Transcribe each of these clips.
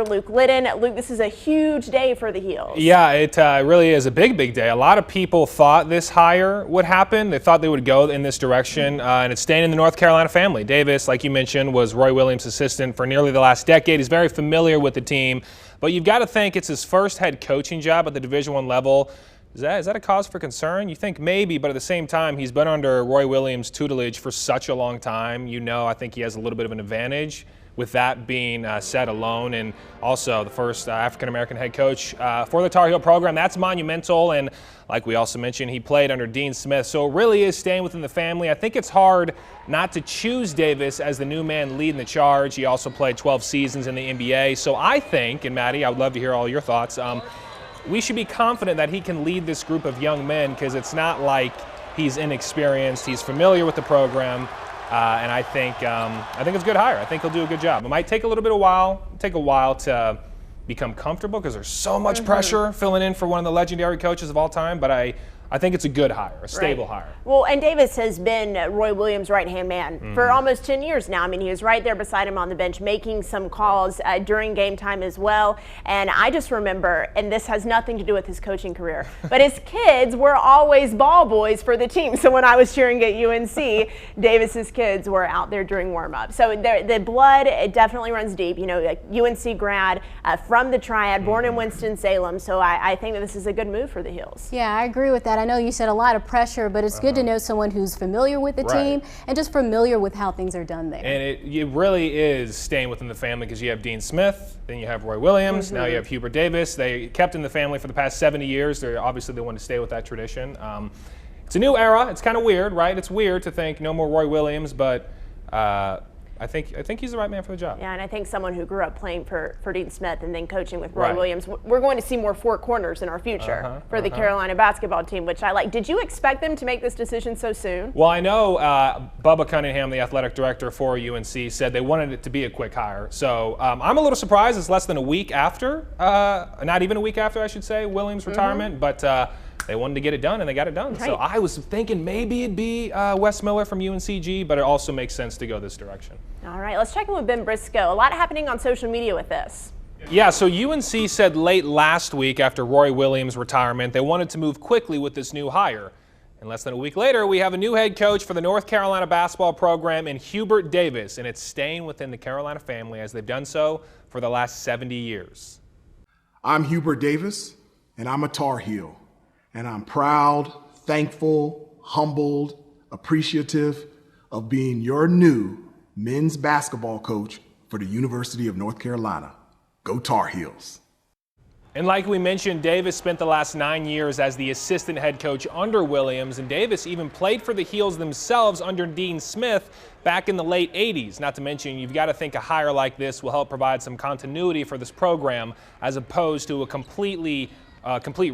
Luke Lyddon. Luke, this is a huge day for the Heels. Yeah, it really is a big day. A lot of people thought this hire would happen. They thought they would go in this direction, and it's staying in the North Carolina family. Davis, like you mentioned, was Roy Williams' assistant for nearly the last decade. He's very familiar with the team, but you've got to think it's his first head coaching job at the Division I level. Is that a cause for concern? You think maybe, but at the same time, he's been under Roy Williams' tutelage for such a long time. I think he has a little bit of an advantage with that being said alone, and also the first African-American head coach for the Tar Heel program. That's monumental, and like we also mentioned, he played under Dean Smith, so it really is staying within the family. I think it's hard not to choose Davis as the new man leading the charge. He also played 12 seasons in the NBA, so I think, and Maddie, I would love to hear all your thoughts, we should be confident that he can lead this group of young men, because it's not like he's inexperienced. He's familiar with the program. And I think it's a good hire. I think he'll do a good job. It might take a while to become comfortable, because there's so much pressure filling in for one of the legendary coaches of all time. But I think it's a good hire, a stable hire. Well, and Davis has been Roy Williams' right-hand man for almost 10 years now. I mean, he was right there beside him on the bench, making some calls during game time as well. And I just remember, and this has nothing to do with his coaching career, but his kids were always ball boys for the team. So when I was cheering at UNC, Davis's kids were out there during warm-up. So the blood, it definitely runs deep. You know, like UNC grad from the Triad, born in Winston-Salem. So I think that this is a good move for the Heels. Yeah, I agree with that. I know you said a lot of pressure, but it's good to know someone who's familiar with the team and just familiar with how things are done there. And it really is staying within the family, because you have Dean Smith, then you have Roy Williams, now you have Hubert Davis. They kept in the family for the past 70 years. They want to stay with that tradition. It's a new era. It's kind of weird, right? It's weird to think no more Roy Williams, but I think he's the right man for the job. Yeah, and I think someone who grew up playing for Dean Smith and then coaching with Roy Williams, we're going to see more four corners in our future for the Carolina basketball team, which I like. Did you expect them to make this decision so soon? Well, I know Bubba Cunningham, the athletic director for UNC, said they wanted it to be a quick hire. So I'm a little surprised it's less than a week after, not even a week after, I should say, Williams' retirement, but they wanted to get it done, and they got it done. So I was thinking maybe it'd be Wes Miller from UNCG, but it also makes sense to go this direction. All right, let's check in with Ben Briscoe. A lot happening on social media with this. Yeah, so UNC said late last week, after Roy Williams' retirement, they wanted to move quickly with this new hire. And less than a week later, we have a new head coach for the North Carolina basketball program in Hubert Davis, and it's staying within the Carolina family, as they've done so for the last 70 years. I'm Hubert Davis, and I'm a Tar Heel. And I'm proud, thankful, humbled, appreciative of being your new men's basketball coach for the University of North Carolina. Go Tar Heels. And like we mentioned, Davis spent the last 9 years as the assistant head coach under Williams, and Davis even played for the Heels themselves under Dean Smith back in the late 80s. Not to mention, you've got to think a hire like this will help provide some continuity for this program, as opposed to a complete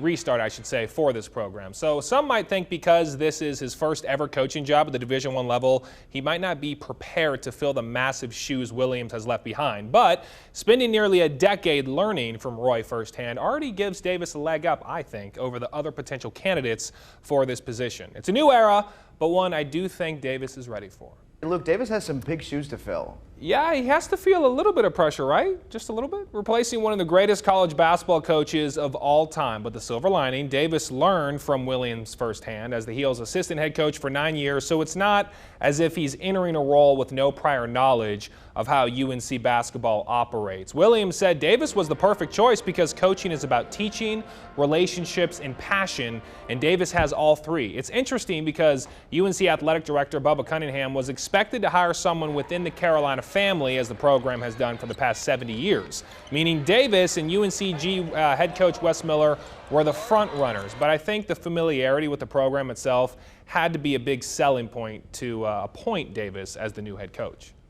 restart, I should say, for this program. So some might think because this is his first ever coaching job at the Division I level, he might not be prepared to fill the massive shoes Williams has left behind. But spending nearly a decade learning from Roy firsthand already gives Davis a leg up, I think, over the other potential candidates for this position. It's a new era, but one I do think Davis is ready for. Luke, Davis has some big shoes to fill. Yeah, he has to feel a little bit of pressure, right? Just a little bit. Replacing one of the greatest college basketball coaches of all time. But the silver lining, Davis learned from Williams firsthand as the Heels' assistant head coach for 9 years, so it's not as if he's entering a role with no prior knowledge of how UNC basketball operates. Williams said Davis was the perfect choice because coaching is about teaching, relationships, and passion, and Davis has all three. It's interesting because UNC athletic director Bubba Cunningham was expected to hire someone within the Carolina family, as the program has done for the past 70 years, meaning Davis and UNCG head coach Wes Miller were the front runners. But I think the familiarity with the program itself had to be a big selling point to appoint Davis as the new head coach.